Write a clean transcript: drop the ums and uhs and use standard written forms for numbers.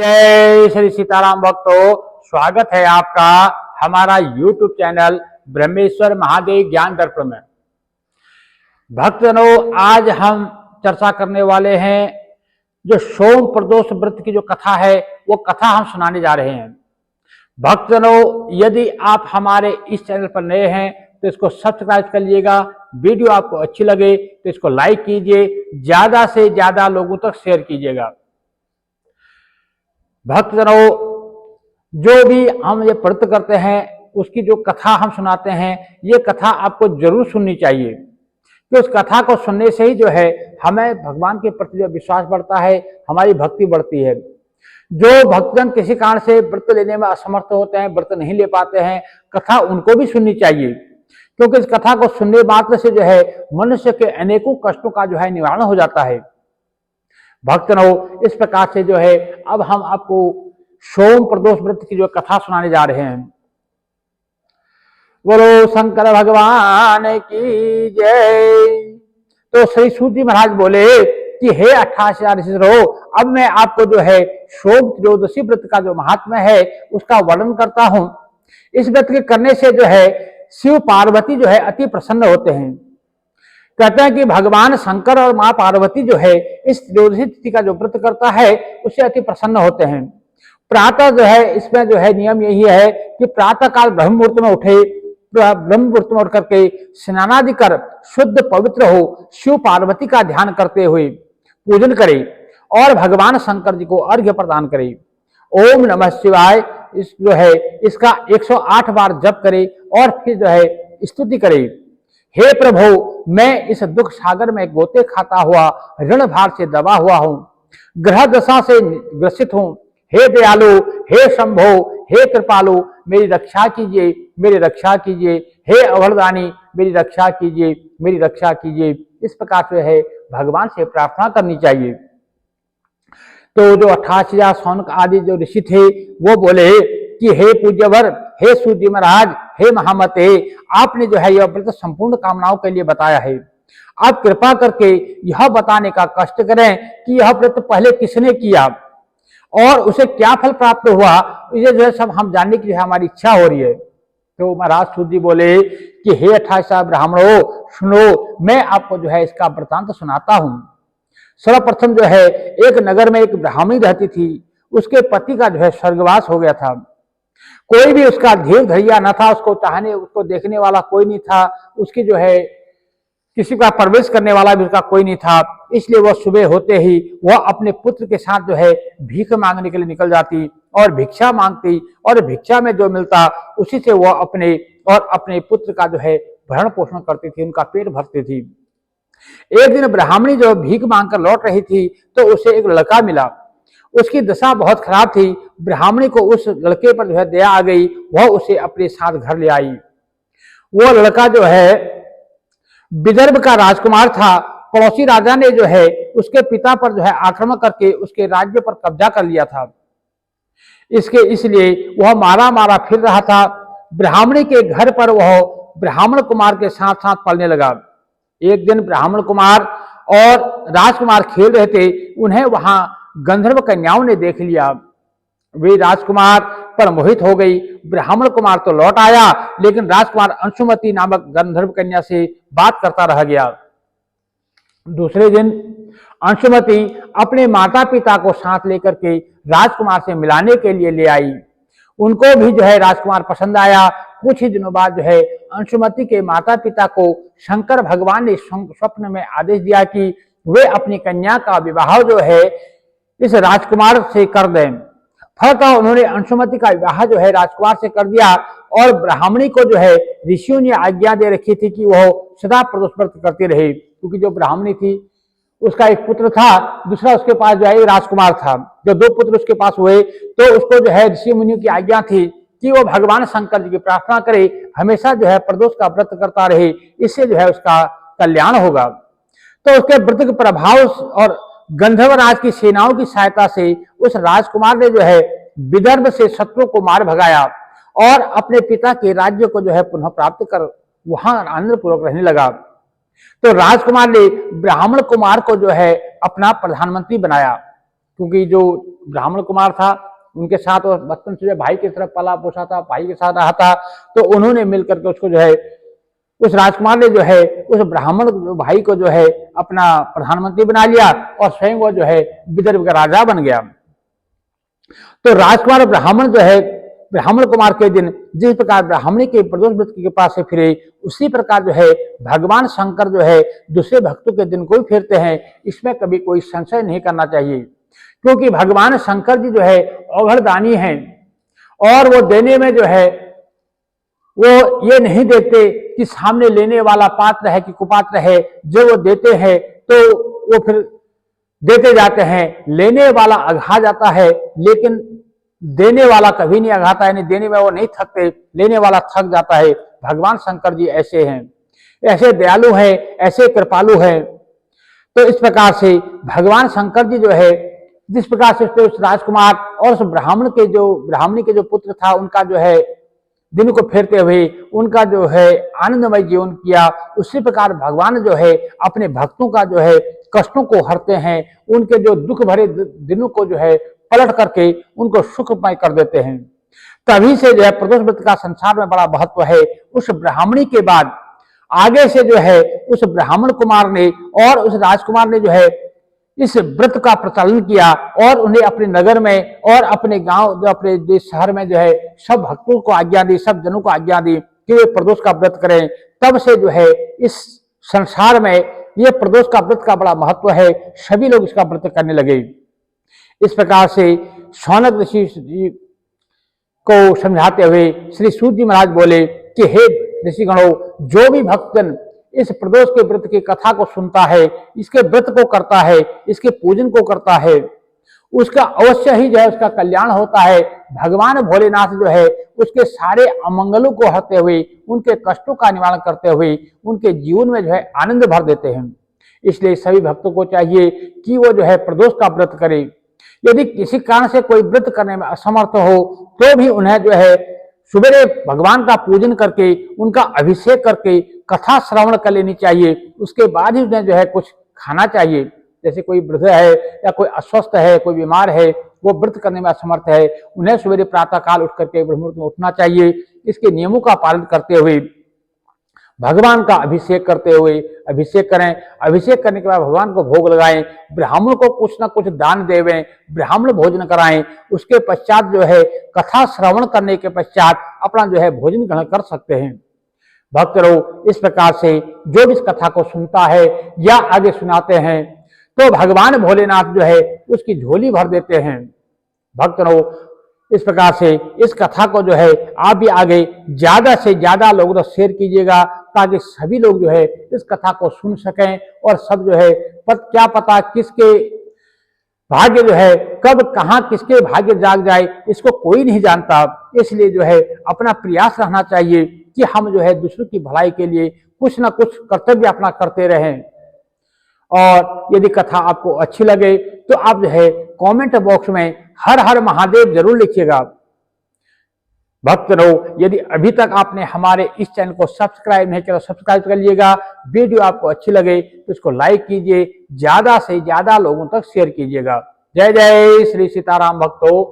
जय श्री सीताराम भक्तों, स्वागत है आपका हमारा YouTube चैनल ब्रह्मेश्वर महादेव ज्ञान दर्पण में। भक्तजनों, आज हम चर्चा करने वाले हैं जो सोम प्रदोष व्रत की जो कथा है वो कथा हम सुनाने जा रहे हैं। भक्तजनों, यदि आप हमारे इस चैनल पर नए हैं तो इसको सब्सक्राइब कर लीजिएगा। वीडियो आपको अच्छी लगे तो इसको लाइक कीजिए, ज्यादा से ज्यादा लोगों तक शेयर कीजिएगा। भक्तजनों, जो भी हम ये व्रत करते हैं उसकी जो कथा हम सुनाते हैं, ये कथा आपको जरूर सुननी चाहिए कि उस कथा को सुनने से ही जो है हमें भगवान के प्रति जो विश्वास बढ़ता है, हमारी भक्ति बढ़ती है। जो भक्तजन किसी कारण से व्रत लेने में असमर्थ होते हैं, व्रत नहीं ले पाते हैं, कथा उनको भी सुननी चाहिए, क्योंकि इस कथा को सुनने मात्र से जो है मनुष्य के अनेकों कष्टों का जो है निवारण हो जाता है। भक्तजनों, इस प्रकार से जो है अब हम आपको सोम प्रदोष व्रत की जो कथा सुनाने जा रहे हैं। बोलो शंकर भगवान की जय। तो श्री सूत जी महाराज बोले कि हे 28,000 ऋषियों, अब मैं आपको जो है सोम त्रयोदशी व्रत का जो महात्म्य है उसका वर्णन करता हूं। इस व्रत के करने से जो है शिव पार्वती जो है अति प्रसन्न होते हैं। कहते हैं कि भगवान शंकर और मां पार्वती जो है इस त्रयोदशी तिथि का जो व्रत करता है उससे अति प्रसन्न होते हैं। प्रातः जो है इसमें जो है नियम यही है कि प्रातः काल ब्रह्म मुहूर्त में उठे, ब्रह्म मुहूर्त में उठ करके स्नानादि कर शुद्ध पवित्र हो, शिव पार्वती का ध्यान करते हुए पूजन करे और भगवान शंकर जी को अर्घ्य प्रदान करे। ओम नमः शिवाय इस जो है इसका 108 बार जप करे और फिर जो है स्तुति करे। हे प्रभु, मैं इस दुख सागर में गोते खाता हुआ ऋण भार से दबा हुआ हूं, ग्रह दशा से ग्रसित हूं। हे दयालु, हे शंभो, हे कृपालु, मेरी रक्षा कीजिए, मेरी रक्षा कीजिए। हे अभरदानी, मेरी रक्षा कीजिए, मेरी रक्षा कीजिए। इस प्रकार से है भगवान से प्रार्थना करनी चाहिए। तो जो 28,000 शौनक आदि जो ऋषि थे वो बोले कि हे पूज्यवर, हे सूत जी महाराज, हे महामते, आपने जो है यह व्रत संपूर्ण कामनाओं के लिए बताया है। आप कृपा करके यह बताने का कष्ट करें कि यह व्रत पहले किसने किया और उसे क्या फल प्राप्त हुआ। ये जो है सब हम जानने की हमारी इच्छा हो रही है। तो महाराज सूत जी बोले कि हे 28,000 ब्राह्मणों, सुनो, मैं आपको जो है इसका वृतांत सुनाता हूं। सर्वप्रथम जो है एक नगर में एक ब्राह्मणी रहती थी। उसके पति का जो है स्वर्गवास हो गया था। कोई भी उसका धीर धैर्य न था, उसको चाहने उसको देखने वाला कोई नहीं था, उसकी जो है किसी का प्रवेश करने वाला भी उसका कोई नहीं था। इसलिए वह सुबह होते ही वह अपने पुत्र के साथ जो है भीख मांगने के लिए निकल जाती और भिक्षा मांगती और भिक्षा में जो मिलता उसी से वह अपने और अपने पुत्र का जो है भरण पोषण करती थी, उनका पेट भरती थी। एक दिन ब्राह्मणी जो भीख मांगकर लौट रही थी तो उसे एक लड़का मिला। उसकी दशा बहुत खराब थी। ब्राह्मणी को उस लड़के पर जो है दया आ गई, वह उसे अपने साथ घर ले आई। वो लड़का जो है विदर्भ का राजकुमार था। पड़ोसी राजा ने जो है उसके पिता पर जो है आक्रमण करके उसके राज्य पर कब्जा कर लिया था। इसलिए वह मारा मारा फिर रहा था। ब्राह्मणी के घर पर वह ब्राह्मण कुमार के साथ साथ पलने लगा। एक दिन ब्राह्मण कुमार और राजकुमार खेल रहे थे। उन्हें वहां गंधर्व कन्याओं ने देख लिया। वे राजकुमार पर मोहित हो गई। ब्राह्मण कुमार तो लौट आया, लेकिन राजकुमार अंशुमति नामक गंधर्व कन्या से बात करता रह गया। दूसरे दिन अंशुमति अपने माता पिता को साथ लेकर के राजकुमार से मिलाने के लिए ले आई। उनको भी जो है राजकुमार पसंद आया। कुछ ही दिनों बाद जो है अंशुमति के माता पिता को शंकर भगवान ने स्वप्न में आदेश दिया कि वे अपनी कन्या का विवाह जो है इस राजकुमार से कर दें। फलतः उन्होंने अंशुमति का विवाह जो है राजकुमार से कर दिया और ब्राह्मणी को जो है ऋषियों ने आज्ञा दे रखी थी कि वह सदा प्रदोष व्रत करती रहे, क्योंकि जो ब्राह्मणी थी उसका एक पुत्र था, दूसरा उसके पास जो है राजकुमार था। जो दो पुत्र उसके पास हुए तो उसको जो है ऋषि मुनियों की आज्ञा थी कि वो भगवान शंकर जी की प्रार्थना करे, हमेशा जो है प्रदोष का व्रत करता रहे, इससे जो है उसका कल्याण होगा। तो उसके व्रत के प्रभाव और गंधर्वराज की सेनाओं की सहायता से उस राजकुमार ने जो है विदर्भ से शत्रु को मार भगाया और अपने पिता के राज्य को जो है पुनः प्राप्त कर वहां आनंद पूर्वक रहने लगा। तो राजकुमार ने ब्राह्मण कुमार को जो है अपना प्रधानमंत्री बनाया, क्योंकि जो ब्राह्मण कुमार था उनके साथ वो बचपन से भाई की तरफ पला पोसा था, भाई के साथ रहा था, तो उन्होंने मिलकर के उसको जो है, उस राजकुमार ने जो है उस ब्राह्मण भाई को जो है अपना प्रधानमंत्री बना लिया और स्वयं वो जो है विदर्भ का राजा बन गया। तो राजकुमार ब्राह्मण जो है, ब्राह्मण कुमार के दिन जिस प्रकार ब्राह्मणी के प्रदोष व्रत के पास से फिरे, उसी प्रकार जो है भगवान शंकर जो है दूसरे भक्तों के दिन को भी फिरते हैं। इसमें कभी कोई संशय नहीं करना चाहिए, क्योंकि भगवान शंकर जी जो है औघड़दानी हैं और वो देने में जो है वो ये नहीं देखते कि सामने लेने वाला पात्र है कि कुपात्र है। जो वो देते हैं तो वो फिर देते जाते हैं, लेने वाला अघा जाता है लेकिन देने वाला कभी नहीं अघाता, यानी देने में वो नहीं थकते, लेने वाला थक जाता है। भगवान शंकर जी ऐसे हैं, ऐसे दयालु हैं, ऐसे कृपालु हैं। तो इस प्रकार से भगवान शंकर जी जो है जिस प्रकार से उस राजकुमार और उस ब्राह्मणी के जो पुत्र था उनका जो है दिन को फेरते हुए उनका जो है आनंदमय जीवन किया, उसी प्रकार भगवान जो है अपने भक्तों का जो है कष्टों को हरते हैं, उनके जो दुख भरे दिनों को जो है पलट करके उनको सुखमय कर देते हैं। तभी से जो है प्रदोष व्रत का संसार में बड़ा महत्व है। उस ब्राह्मणी के बाद आगे से जो है उस ब्राह्मण कुमार ने और उस राजकुमार ने जो है इस व्रत का प्रचलन किया और उन्हें अपने नगर में और अपने गांव जो अपने शहर में जो है सब भक्तों को आज्ञा दी, सब जनों को आज्ञा दी कि वे प्रदोष का व्रत करें। तब से जो है इस संसार में ये प्रदोष का व्रत का बड़ा महत्व है, सभी लोग इसका व्रत करने लगे। इस प्रकार से शौनक ऋषि को समझाते हुए श्री सूत जी महाराज बोले कि हे ऋषिगणों, जो भी भक्तजन इस प्रदोष के व्रत की कथा को सुनता है, इसके व्रत को करता है, इसके पूजन को करता है, उसका अवश्य ही जो है उसका कल्याण होता है। भगवान भोलेनाथ जो है उसके सारे अमंगलों को हरते हुए, उनके कष्टों का निवारण करते हुए उनके जीवन में जो है आनंद भर देते हैं। इसलिए सभी भक्तों को चाहिए कि वो जो है प्रदोष का व्रत करे। यदि किसी कारण से कोई व्रत करने में असमर्थ हो तो भी उन्हें जो है सुबह भगवान का पूजन करके, उनका अभिषेक करके कथा श्रवण कर लेनी चाहिए। उसके बाद ही उन्हें जो है कुछ खाना चाहिए। जैसे कोई वृद्ध है या कोई अस्वस्थ है, कोई बीमार है, वो व्रत करने में असमर्थ है, उन्हें सवेरे प्रातः काल उठ करके ब्रह्ममुहूर्त में उठना चाहिए। इसके नियमों का पालन करते हुए भगवान का अभिषेक करते हुए अभिषेक करें। अभिषेक करने के बाद भगवान को भोग लगाएं, ब्राह्मण को कुछ ना कुछ दान देवें, ब्राह्मण भोजन कराएं। उसके पश्चात जो है कथा श्रवण करने के पश्चात अपना जो है भोजन ग्रहण कर सकते हैं। भक्त लोग इस प्रकार से जो भी इस कथा को सुनता है या आगे सुनाते हैं तो भगवान भोलेनाथ जो है उसकी झोली भर देते हैं। भक्त लोग इस प्रकार से इस कथा को जो है आप भी आगे ज्यादा से ज्यादा लोगों तक शेयर कीजिएगा, ताकि सभी लोग जो है इस कथा को सुन सकें और सब जो है क्या पता किसके भाग्य जो है कब कहाँ किसके भाग्य जाग जाए, इसको कोई नहीं जानता। इसलिए जो है अपना प्रयास रहना चाहिए कि हम जो है दूसरों की भलाई के लिए कुछ ना कुछ कर्तव्य अपना करते रहें। और यदि कथा आपको अच्छी लगे तो आप जो है कमेंट बॉक्स में हर हर महादेव जरूर लिखिएगा। भक्त लोग यदि अभी तक आपने हमारे इस चैनल को सब्सक्राइब नहीं किया तो सब्सक्राइब कर लीजिएगा। वीडियो आपको अच्छी लगे तो इसको लाइक कीजिए, ज्यादा से ज्यादा लोगों तक शेयर कीजिएगा। जय जय श्री सीताराम भक्तों।